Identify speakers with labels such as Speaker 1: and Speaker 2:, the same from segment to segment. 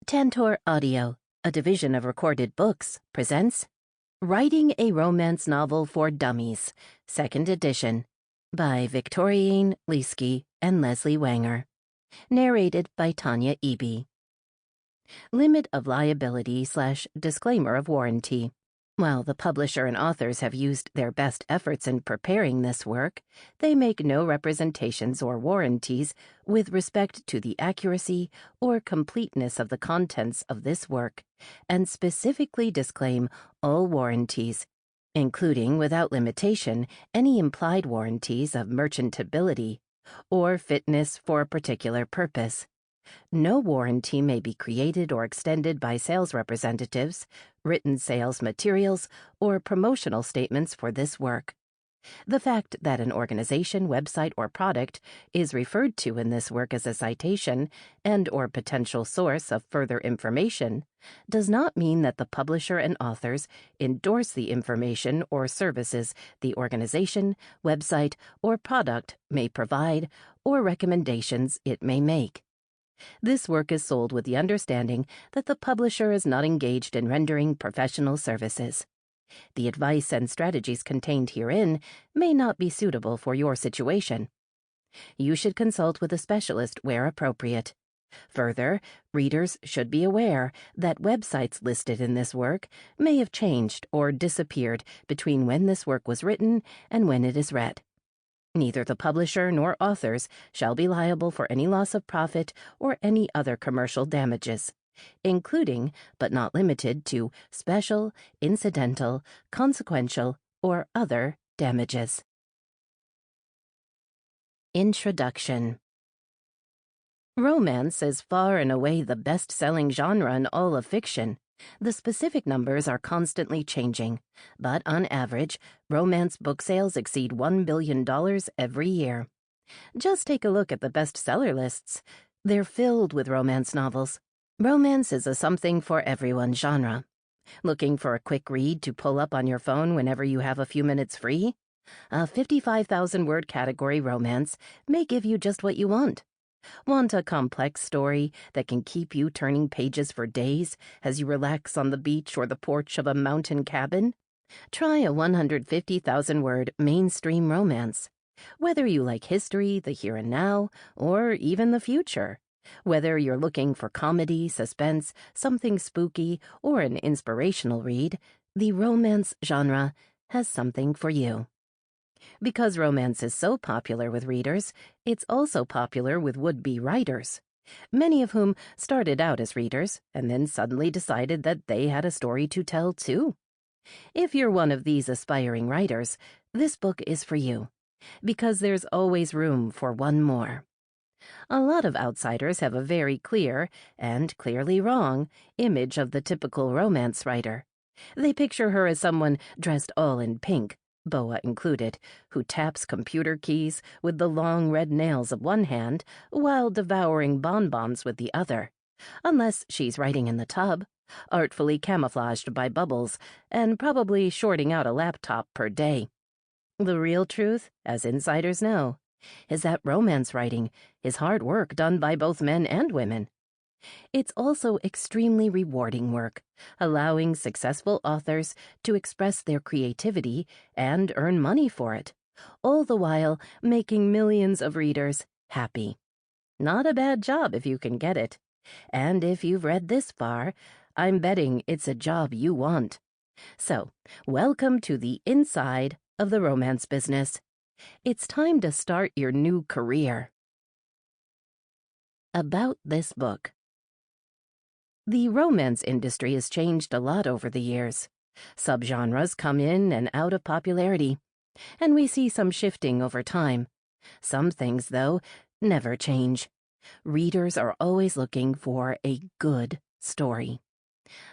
Speaker 1: Tantor Audio, a division of Recorded Books, presents Writing a Romance Novel for Dummies, 2nd edition, by Victorine Lieske and Leslie Wanger. Narrated by Tanya Eby. Limit of liability/disclaimer of warranty. While the publisher and authors have used their best efforts in preparing this work, they make no representations or warranties with respect to the accuracy or completeness of the contents of this work, and specifically disclaim all warranties, including without limitation any implied warranties of merchantability or fitness for a particular purpose. No warranty may be created or extended by sales representatives, written sales materials, or promotional statements for this work. The fact that an organization, website, or product is referred to in this work as a citation and/or potential source of further information does not mean that the publisher and authors endorse the information or services the organization, website, or product may provide or recommendations it may make. This work is sold with the understanding that the publisher is not engaged in rendering professional services. The advice and strategies contained herein may not be suitable for your situation. You should consult with a specialist where appropriate. Further, readers should be aware that websites listed in this work may have changed or disappeared between when this work was written and when it is read. Neither the publisher nor authors shall be liable for any loss of profit or any other commercial damages, including, but not limited to, special, incidental, consequential, or other damages. Introduction. Romance is far and away the best-selling genre in all of fiction. The specific numbers are constantly changing, but on average, romance book sales exceed $1 billion every year. Just take a look at the bestseller lists. They're filled with romance novels. Romance is a something-for-everyone genre. Looking for a quick read to pull up on your phone whenever you have a few minutes free? A 55,000-word category romance may give you just what you want. Want a complex story that can keep you turning pages for days as you relax on the beach or the porch of a mountain cabin? Try a 150,000-word mainstream romance. Whether you like history, the here and now, or even the future. Whether you're looking for comedy, suspense, something spooky, or an inspirational read, the romance genre has something for you. Because romance is so popular with readers, it's also popular with would-be writers, many of whom started out as readers and then suddenly decided that they had a story to tell too. If you're one of these aspiring writers, this book is for you, because there's always room for one more. A lot of outsiders have a very clear, and clearly wrong, image of the typical romance writer. They picture her as someone dressed all in pink, boa included, who taps computer keys with the long red nails of one hand while devouring bonbons with the other, unless she's writing in the tub, artfully camouflaged by bubbles, and probably shorting out a laptop per day. The real truth, as insiders know, is that romance writing is hard work done by both men and women. It's also extremely rewarding work, allowing successful authors to express their creativity and earn money for it, all the while making millions of readers happy. Not a bad job if you can get it. And if you've read this far, I'm betting it's a job you want. So, welcome to the inside of the romance business. It's time to start your new career. About this book. The romance industry has changed a lot over the years. Subgenres come in and out of popularity, and we see some shifting over time. Some things, though, never change. Readers are always looking for a good story.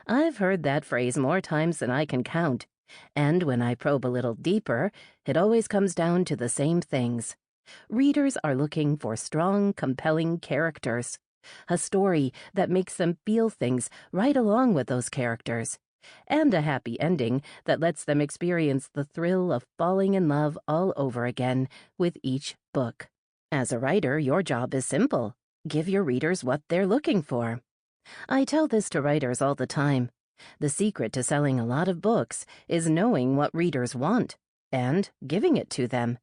Speaker 1: I've heard that phrase more times than I can count, and when I probe a little deeper, it always comes down to the same things. Readers are looking for strong, compelling characters. A story that makes them feel things right along with those characters, and a happy ending that lets them experience the thrill of falling in love all over again with each book. As a writer, your job is simple. Give your readers what they're looking for. I tell this to writers all the time. The secret to selling a lot of books is knowing what readers want and giving it to them.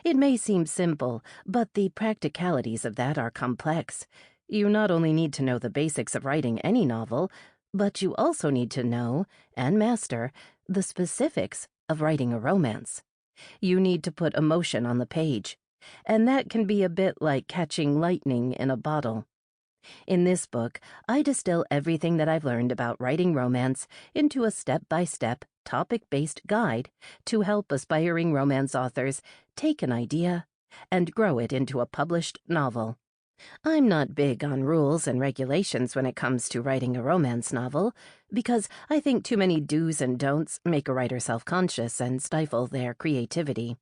Speaker 1: It may seem simple, but the practicalities of that are complex. You not only need to know the basics of writing any novel, but you also need to know and master the specifics of writing a romance. You need to put emotion on the page, and that can be a bit like catching lightning in a bottle. In this book, I distill everything that I've learned about writing romance into a step-by-step, topic-based guide to help aspiring romance authors take an idea and grow it into a published novel. I'm not big on rules and regulations when it comes to writing a romance novel, because I think too many do's and don'ts make a writer self-conscious and stifle their creativity.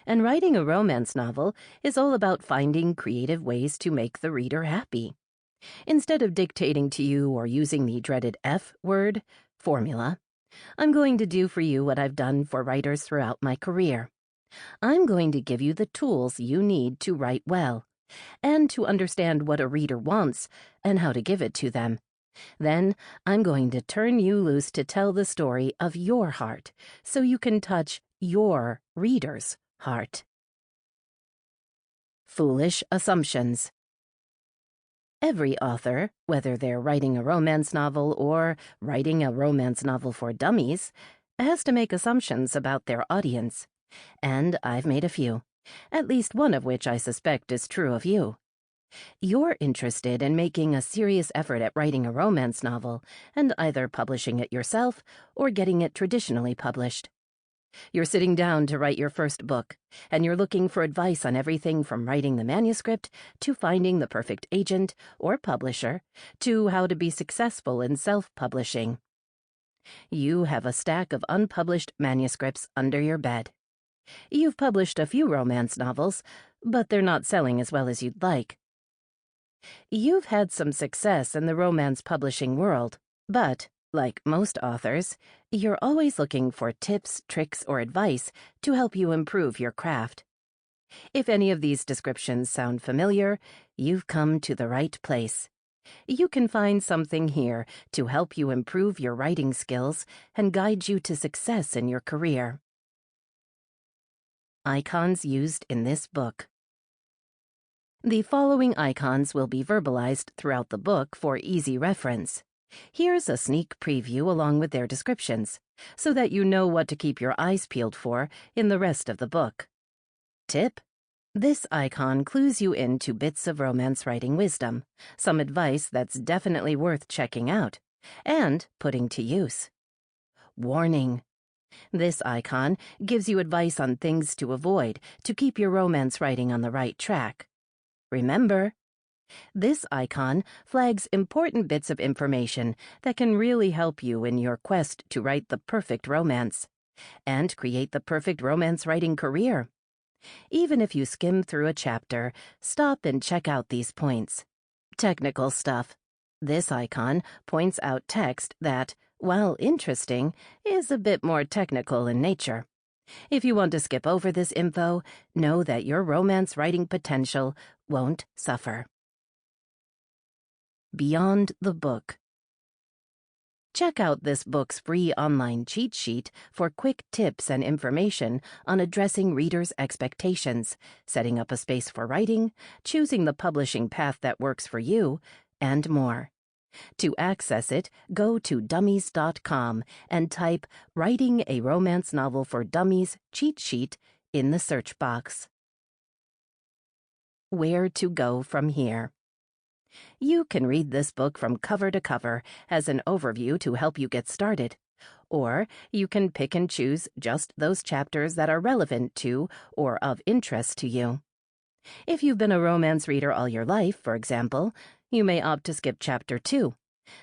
Speaker 1: And writing a romance novel is all about finding creative ways to make the reader happy. Instead of dictating to you or using the dreaded F word, formula, I'm going to do for you what I've done for writers throughout my career. I'm going to give you the tools you need to write well, and to understand what a reader wants and how to give it to them. Then I'm going to turn you loose to tell the story of your heart so you can touch your reader's heart. Foolish assumptions. Every author, whether they're writing a romance novel or writing a romance novel for dummies, has to make assumptions about their audience. And I've made a few, at least one of which I suspect is true of you. You're interested in making a serious effort at writing a romance novel and either publishing it yourself or getting it traditionally published. You're sitting down to write your first book, and you're looking for advice on everything from writing the manuscript to finding the perfect agent or publisher to how to be successful in self-publishing. You have a stack of unpublished manuscripts under your bed. You've published a few romance novels, but they're not selling as well as you'd like. You've had some success in the romance publishing world, but, like most authors, you're always looking for tips, tricks, or advice to help you improve your craft. If any of these descriptions sound familiar, you've come to the right place. You can find something here to help you improve your writing skills and guide you to success in your career. Icons used in this book. The following icons will be verbalized throughout the book for easy reference. Here's a sneak preview along with their descriptions, so that you know what to keep your eyes peeled for in the rest of the book. Tip: this icon clues you into bits of romance writing wisdom, some advice that's definitely worth checking out, and putting to use. Warning: this icon gives you advice on things to avoid to keep your romance writing on the right track. Remember, this icon flags important bits of information that can really help you in your quest to write the perfect romance and create the perfect romance writing career. Even if you skim through a chapter, stop and check out these points. Technical stuff. This icon points out text that, while interesting, is a bit more technical in nature. If you want to skip over this info, know that your romance writing potential won't suffer. Beyond the book. Check out this book's free online cheat sheet for quick tips and information on addressing readers' expectations, setting up a space for writing, choosing the publishing path that works for you, and more. To access it, go to dummies.com and type "Writing a Romance Novel for Dummies cheat sheet" in the search box. Where to go from here. You can read this book from cover to cover as an overview to help you get started, or you can pick and choose just those chapters that are relevant to or of interest to you. If you've been a romance reader all your life, for example, you may opt to skip Chapter 2,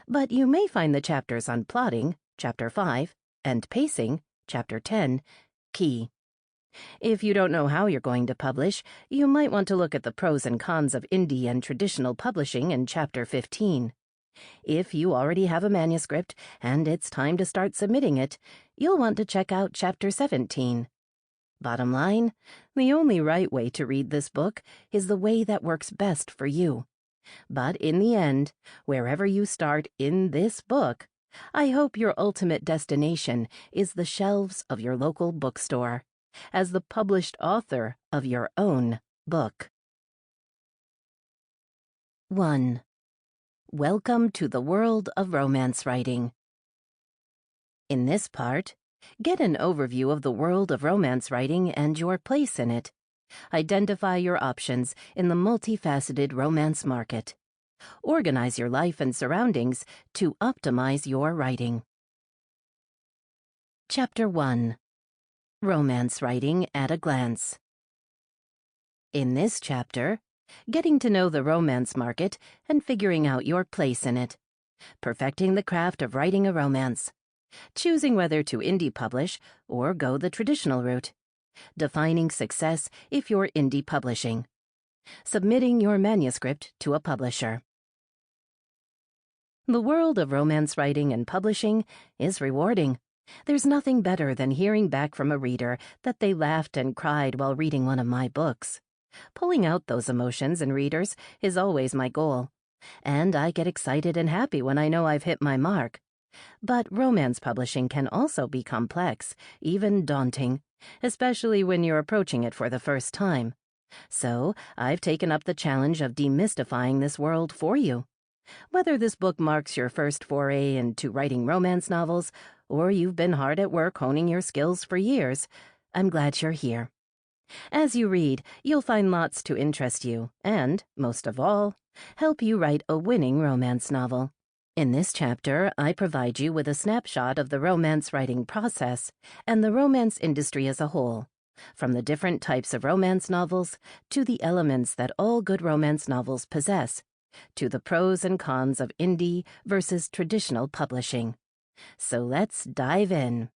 Speaker 1: but you may find the chapters on plotting, Chapter 5, and pacing, Chapter 10, key. If you don't know how you're going to publish, you might want to look at the pros and cons of indie and traditional publishing in Chapter 15. If you already have a manuscript and it's time to start submitting it, you'll want to check out Chapter 17. Bottom line, the only right way to read this book is the way that works best for you. But in the end, wherever you start in this book, I hope your ultimate destination is the shelves of your local bookstore, as the published author of your own book. 1. Welcome to the world of romance writing. In this part, get an overview of the world of romance writing and your place in it. Identify your options in the multifaceted romance market. Organize your life and surroundings to optimize your writing. Chapter 1. Romance Writing at a Glance. In this chapter, getting to know the romance market and figuring out your place in it. Perfecting the craft of writing a romance. Choosing whether to indie publish or go the traditional route. Defining success if you're indie publishing. Submitting your manuscript to a publisher. The world of romance writing and publishing is rewarding. There's nothing better than hearing back from a reader that they laughed and cried while reading one of my books. Pulling out those emotions in readers is always my goal, and I get excited and happy when I know I've hit my mark. But romance publishing can also be complex, even daunting, especially when you're approaching it for the first time. So I've taken up the challenge of demystifying this world for you. Whether this book marks your first foray into writing romance novels, or you've been hard at work honing your skills for years, I'm glad you're here. As you read, you'll find lots to interest you and, most of all, help you write a winning romance novel. In this chapter, I provide you with a snapshot of the romance writing process and the romance industry as a whole, from the different types of romance novels to the elements that all good romance novels possess, to the pros and cons of indie versus traditional publishing. So let's dive in.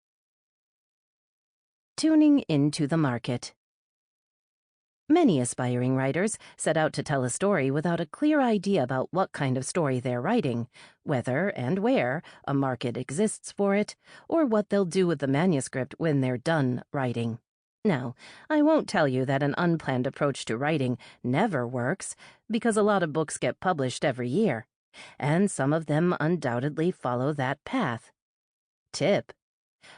Speaker 1: Tuning into the market. Many aspiring writers set out to tell a story without a clear idea about what kind of story they're writing, whether and where a market exists for it, or what they'll do with the manuscript when they're done writing. Now, I won't tell you that an unplanned approach to writing never works, because a lot of books get published every year, and some of them undoubtedly follow that path. Tip: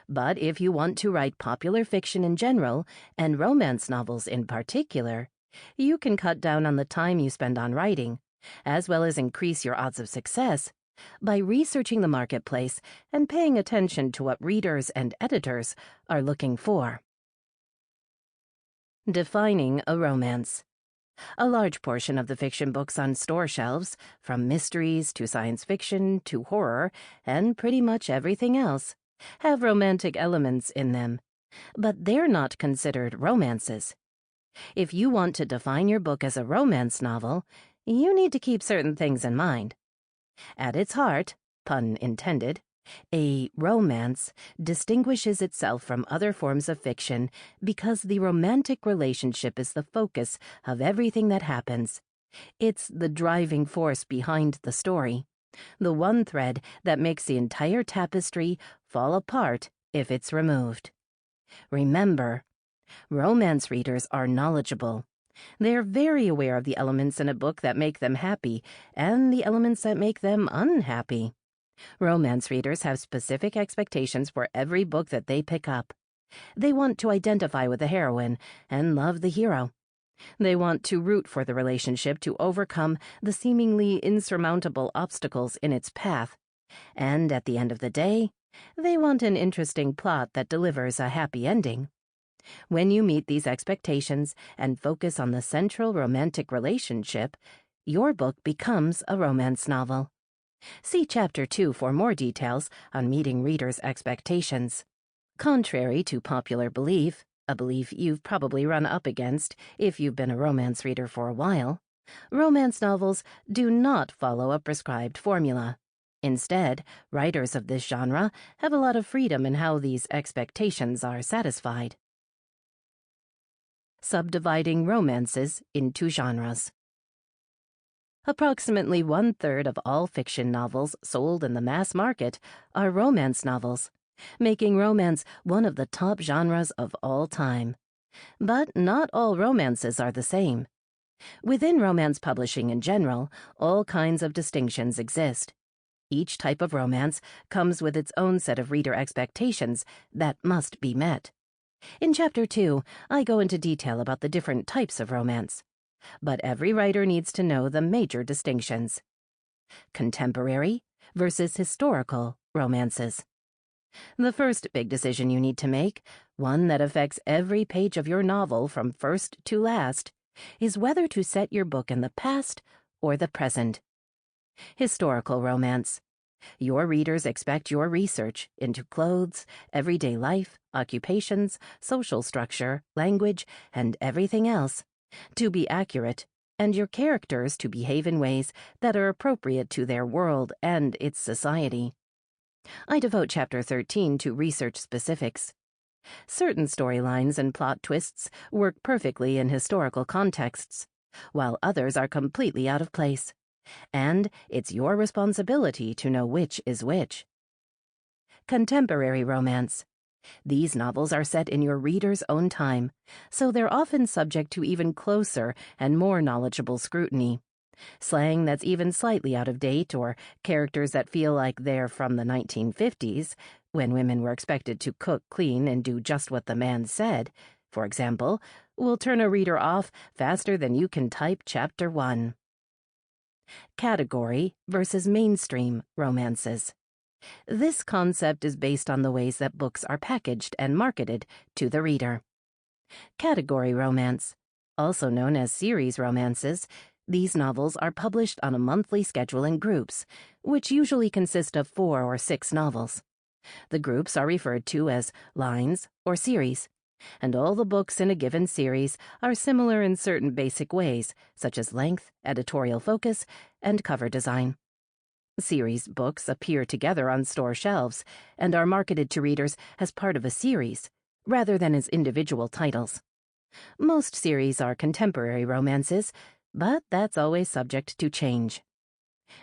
Speaker 1: but if you want to write popular fiction in general, and romance novels in particular, you can cut down on the time you spend on writing, as well as increase your odds of success, by researching the marketplace and paying attention to what readers and editors are looking for. Defining a romance. A large portion of the fiction books on store shelves, from mysteries to science fiction to horror, and pretty much everything else, have romantic elements in them, but they're not considered romances. If you want to define your book as a romance novel, you need to keep certain things in mind. At its heart, pun intended, a romance distinguishes itself from other forms of fiction because the romantic relationship is the focus of everything that happens. It's the driving force behind the story, the one thread that makes the entire tapestry fall apart if it's removed. Remember, romance readers are knowledgeable. They're very aware of the elements in a book that make them happy and the elements that make them unhappy. Romance readers have specific expectations for every book that they pick up. They want to identify with the heroine and love the hero. They want to root for the relationship to overcome the seemingly insurmountable obstacles in its path. And at the end of the day, they want an interesting plot that delivers a happy ending. When you meet these expectations and focus on the central romantic relationship, your book becomes a romance novel. See Chapter 2 for more details on meeting readers' expectations. Contrary to popular belief, a belief you've probably run up against if you've been a romance reader for a while, romance novels do not follow a prescribed formula. Instead, writers of this genre have a lot of freedom in how these expectations are satisfied. Subdividing romances into genres. Approximately 1/3 of all fiction novels sold in the mass market are romance novels, making romance one of the top genres of all time. But not all romances are the same. Within romance publishing in general, all kinds of distinctions exist. Each type of romance comes with its own set of reader expectations that must be met. In Chapter 2, I go into detail about the different types of romance. But every writer needs to know the major distinctions. Contemporary versus historical romances. The first big decision you need to make, one that affects every page of your novel from first to last, is whether to set your book in the past or the present. Historical romance. Your readers expect your research into clothes, everyday life, occupations, social structure, language, and everything else to be accurate, and your characters to behave in ways that are appropriate to their world and its society. I devote Chapter 13 to research specifics. Certain storylines and plot twists work perfectly in historical contexts, while others are completely out of place. And it's your responsibility to know which is which. Contemporary romance. These novels are set in your reader's own time, so they're often subject to even closer and more knowledgeable scrutiny. Slang that's even slightly out of date, or characters that feel like they're from the 1950s, when women were expected to cook, clean, and do just what the man said, for example, will turn a reader off faster than you can type Chapter 1. Category versus mainstream romances. This concept is based on the ways that books are packaged and marketed to the reader. Category romance, also known as series romances, these novels are published on a monthly schedule in groups, which usually consist of 4 or 6 novels. The groups are referred to as lines or series, and all the books in a given series are similar in certain basic ways, such as length, editorial focus, and cover design. Series books appear together on store shelves and are marketed to readers as part of a series, rather than as individual titles. Most series are contemporary romances, but that's always subject to change.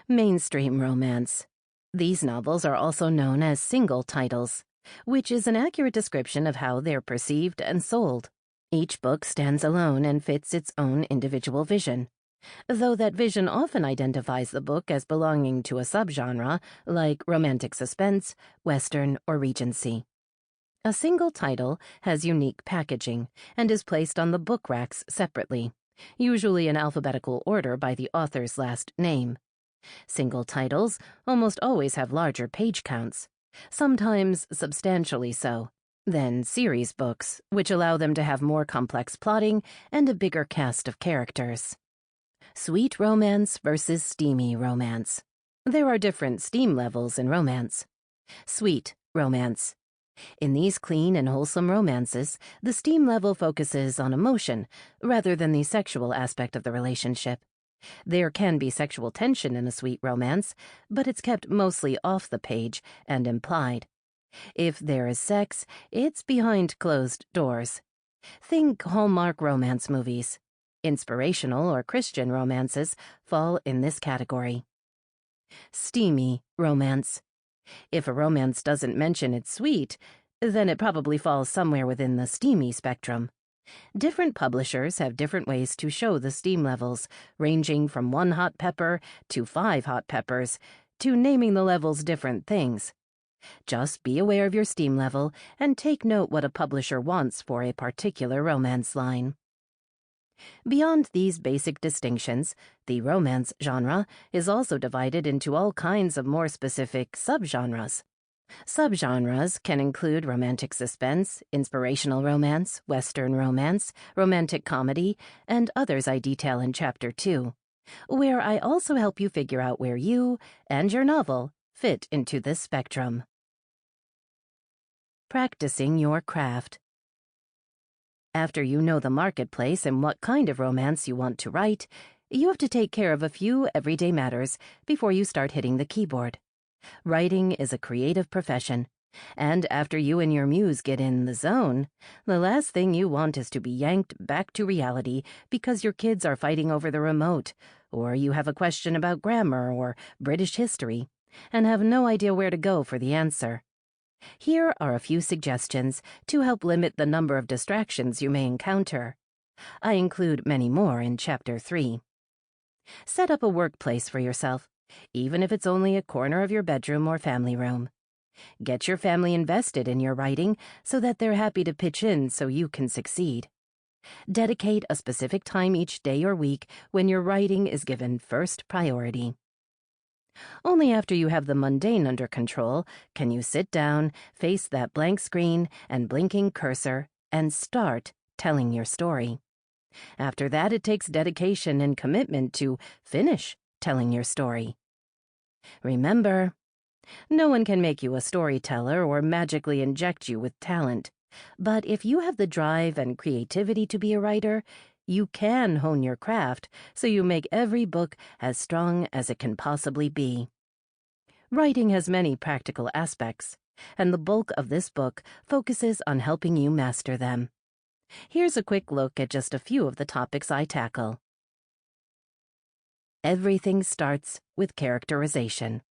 Speaker 1: Mainstream romance. These novels are also known as single titles, which is an accurate description of how they're perceived and sold. Each book stands alone and fits its own individual vision, though that vision often identifies the book as belonging to a subgenre like romantic suspense, Western, or Regency. A single title has unique packaging and is placed on the book racks separately, usually in alphabetical order by the author's last name. Single titles almost always have larger page counts, sometimes substantially so, than series books, which allow them to have more complex plotting and a bigger cast of characters. Sweet romance versus steamy romance. There are different steam levels in romance. Sweet romance. In these clean and wholesome romances, the steam level focuses on emotion rather than the sexual aspect of the relationship. There can be sexual tension in a sweet romance, but it's kept mostly off the page and implied. If there is sex, it's behind closed doors. Think Hallmark romance movies. Inspirational or Christian romances fall in this category. Steamy romance. If a romance doesn't mention it's sweet, then it probably falls somewhere within the steamy spectrum. Different publishers have different ways to show the steam levels, ranging from 1 hot pepper to 5 hot peppers, to naming the levels different things. Just be aware of your steam level and take note what a publisher wants for a particular romance line. Beyond these basic distinctions, the romance genre is also divided into all kinds of more specific subgenres. Subgenres can include romantic suspense, inspirational romance, Western romance, romantic comedy, and others I detail in Chapter 2, where I also help you figure out where you and your novel fit into this spectrum. Practicing your craft. After you know the marketplace and what kind of romance you want to write, you have to take care of a few everyday matters before you start hitting the keyboard. Writing is a creative profession, and after you and your muse get in the zone, the last thing you want is to be yanked back to reality because your kids are fighting over the remote, or you have a question about grammar or British history, and have no idea where to go for the answer. Here are a few suggestions to help limit the number of distractions you may encounter. I include many more in Chapter 3. Set up a workplace for yourself, even if it's only a corner of your bedroom or family room. Get your family invested in your writing so that they're happy to pitch in so you can succeed. Dedicate a specific time each day or week when your writing is given first priority. Only after you have the mundane under control can you sit down, face that blank screen and blinking cursor, and start telling your story. After that, it takes dedication and commitment to finish telling your story. Remember, no one can make you a storyteller or magically inject you with talent. But if you have the drive and creativity to be a writer, you can hone your craft so you make every book as strong as it can possibly be. Writing has many practical aspects, and the bulk of this book focuses on helping you master them. Here's a quick look at just a few of the topics I tackle. Everything starts with characterization.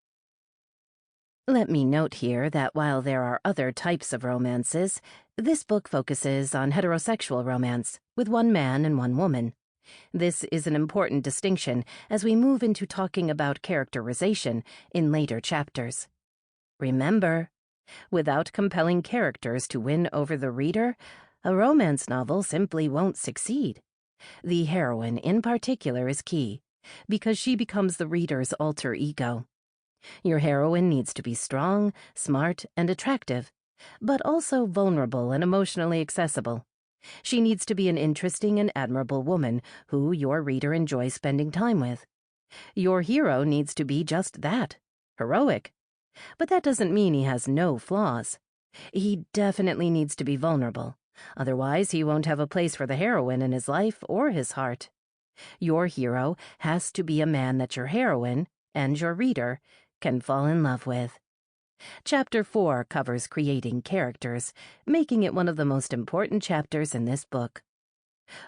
Speaker 1: Let me note here that while there are other types of romances, this book focuses on heterosexual romance with one man and one woman. This is an important distinction as we move into talking about characterization in later chapters. Remember, without compelling characters to win over the reader, a romance novel simply won't succeed. The heroine in particular is key, because she becomes the reader's alter ego. Your heroine needs to be strong, smart, and attractive, but also vulnerable and emotionally accessible. She needs to be an interesting and admirable woman who your reader enjoys spending time with. Your hero needs to be just that, heroic. But that doesn't mean he has no flaws. He definitely needs to be vulnerable. Otherwise, he won't have a place for the heroine in his life or his heart. Your hero has to be a man that your heroine, and your reader, can fall in love with. Chapter 4 covers creating characters, making it one of the most important chapters in this book.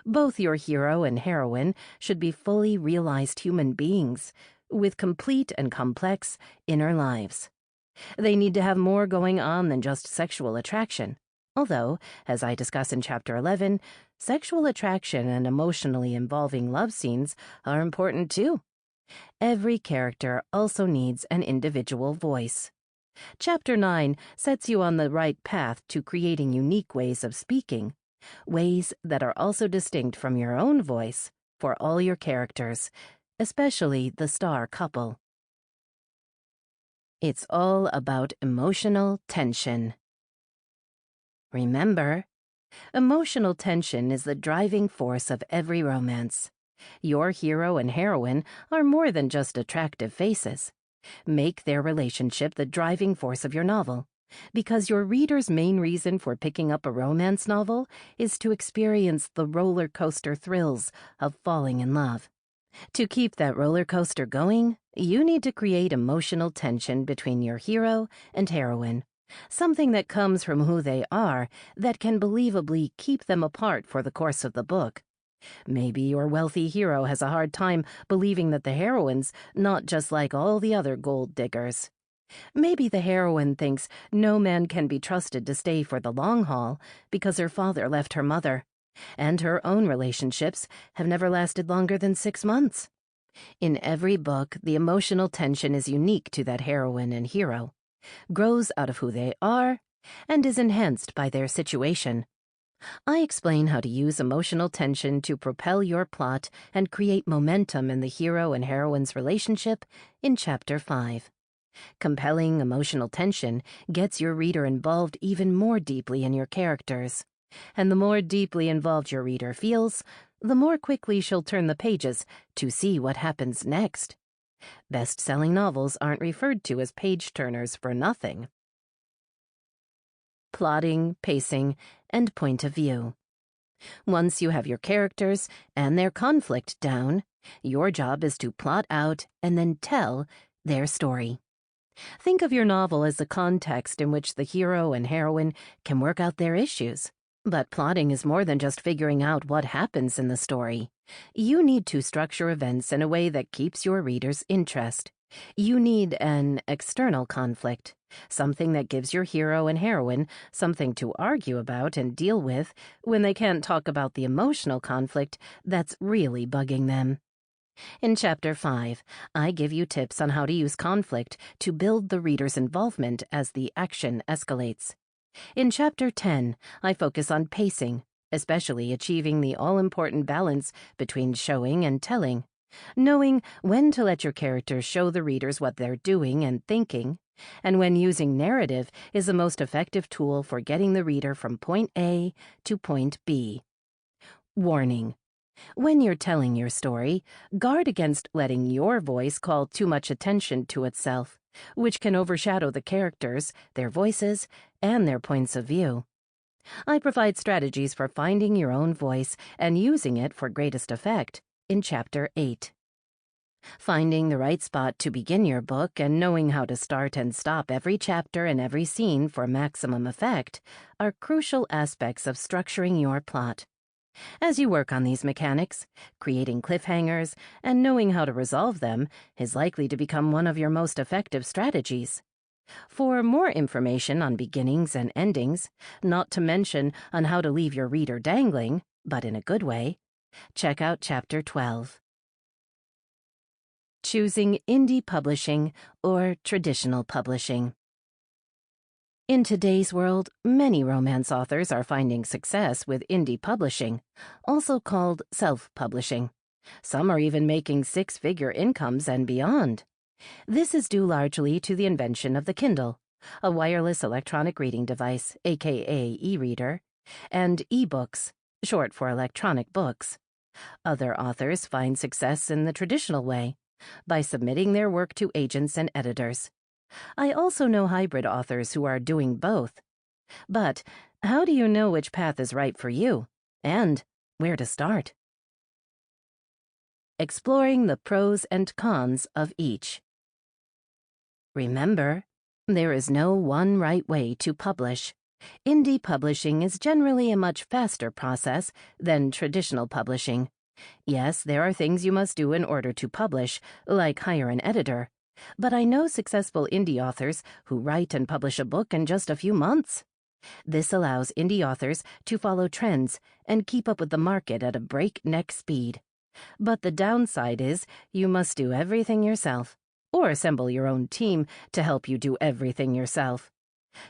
Speaker 1: Both your hero and heroine should be fully realized human beings, with complete and complex inner lives. They need to have more going on than just sexual attraction. Although, as I discuss in Chapter 11, sexual attraction and emotionally involving love scenes are important too. Every character also needs an individual voice. Chapter 9 sets you on the right path to creating unique ways of speaking, ways that are also distinct from your own voice for all your characters, especially the star couple. It's all about emotional tension. Remember, emotional tension is the driving force of every romance. Your hero and heroine are more than just attractive faces. Make their relationship the driving force of your novel, because your reader's main reason for picking up a romance novel is to experience the roller coaster thrills of falling in love. To keep that roller coaster going, you need to create emotional tension between your hero and heroine, something that comes from who they are that can believably keep them apart for the course of the book. Maybe your wealthy hero has a hard time believing that the heroine's not just like all the other gold diggers. Maybe the heroine thinks no man can be trusted to stay for the long haul because her father left her mother, and her own relationships have never lasted longer than 6 months. In every book, the emotional tension is unique to that heroine and hero, grows out of who they are, and is enhanced by their situation. I explain how to use emotional tension to propel your plot and create momentum in the hero and heroine's relationship in Chapter 5. Compelling emotional tension gets your reader involved even more deeply in your characters. And the more deeply involved your reader feels, the more quickly she'll turn the pages to see what happens next. Best-selling novels aren't referred to as page-turners for nothing. Plotting, pacing, and point of view. Once you have your characters and their conflict down, your job is to plot out and then tell their story. Think of your novel as the context in which the hero and heroine can work out their issues. But plotting is more than just figuring out what happens in the story. You need to structure events in a way that keeps your reader's interest. You need an external conflict, something that gives your hero and heroine something to argue about and deal with when they can't talk about the emotional conflict that's really bugging them. In Chapter 5, I give you tips on how to use conflict to build the reader's involvement as the action escalates. In Chapter 10, I focus on pacing, especially achieving the all-important balance between showing and telling, knowing when to let your characters show the readers what they're doing and thinking, and when using narrative is the most effective tool for getting the reader from point A to point B. Warning. When you're telling your story, guard against letting your voice call too much attention to itself, which can overshadow the characters, their voices, and their points of view. I provide strategies for finding your own voice and using it for greatest effect in Chapter 8. Finding the right spot to begin your book and knowing how to start and stop every chapter and every scene for maximum effect are crucial aspects of structuring your plot. As you work on these mechanics, creating cliffhangers and knowing how to resolve them is likely to become one of your most effective strategies. For more information on beginnings and endings, not to mention on how to leave your reader dangling, but in a good way, check out Chapter 12. Choosing indie publishing or traditional publishing. In today's world, many romance authors are finding success with indie publishing, also called self-publishing. Some are even making six-figure incomes and beyond. This is due largely to the invention of the Kindle, a wireless electronic reading device, aka e-reader, and e-books, short for electronic books. Other authors find success in the traditional way, by submitting their work to agents and editors. I also know hybrid authors who are doing both. But how do you know which path is right for you, and where to start? Exploring the pros and cons of each. Remember, there is no one right way to publish. Indie publishing is generally a much faster process than traditional publishing. Yes, there are things you must do in order to publish, like hire an editor. But I know successful indie authors who write and publish a book in just a few months. This allows indie authors to follow trends and keep up with the market at a breakneck speed. But the downside is you must do everything yourself, or assemble your own team to help you do everything yourself.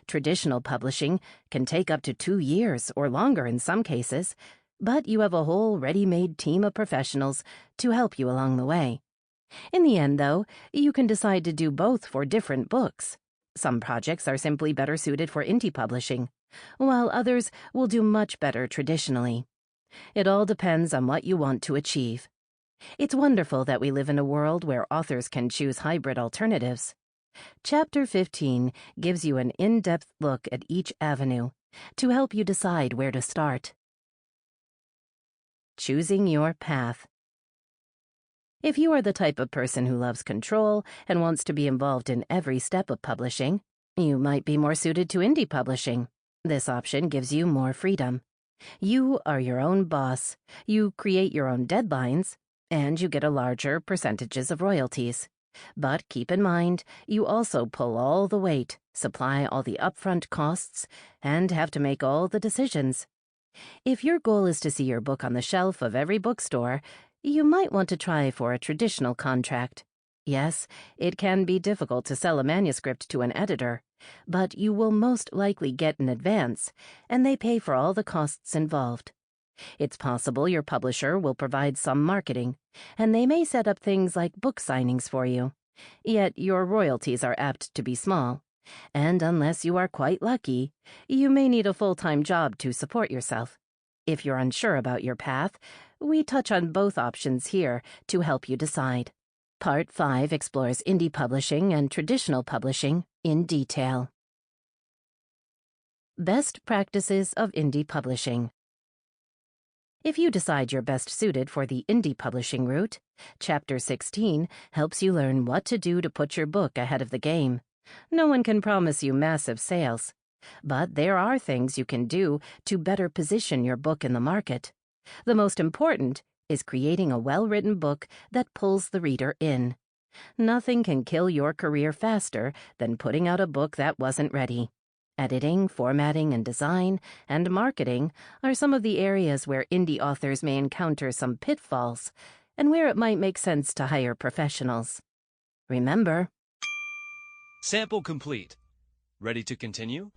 Speaker 1: Traditional publishing can take up to 2 years or longer in some cases, but you have a whole ready-made team of professionals to help you along the way. In the end, though, you can decide to do both for different books. Some projects are simply better suited for indie publishing, while others will do much better traditionally. It all depends on what you want to achieve. It's wonderful that we live in a world where authors can choose hybrid alternatives. Chapter 15 gives you an in-depth look at each avenue to help you decide where to start. Choosing your path. If you are the type of person who loves control and wants to be involved in every step of publishing, you might be more suited to indie publishing. This option gives you more freedom. You are your own boss, you create your own deadlines, and you get a larger percentages of royalties. But keep in mind, you also pull all the weight, supply all the upfront costs, and have to make all the decisions. If your goal is to see your book on the shelf of every bookstore, you might want to try for a traditional contract. Yes, it can be difficult to sell a manuscript to an editor, but you will most likely get an advance, and they pay for all the costs involved. It's possible your publisher will provide some marketing, and they may set up things like book signings for you. Yet your royalties are apt to be small, and unless you are quite lucky, you may need a full-time job to support yourself. If you're unsure about your path, we touch on both options here to help you decide. Part 5 explores indie publishing and traditional publishing in detail. Best practices of indie publishing. If you decide you're best suited for the indie publishing route, Chapter 16 helps you learn what to do to put your book ahead of the game. No one can promise you massive sales, but there are things you can do to better position your book in the market. The most important is creating a well-written book that pulls the reader in. Nothing can kill your career faster than putting out a book that wasn't ready. Editing, formatting, and design, and marketing are some of the areas where indie authors may encounter some pitfalls, and where it might make sense to hire professionals. Remember,
Speaker 2: Sample complete. Ready to continue?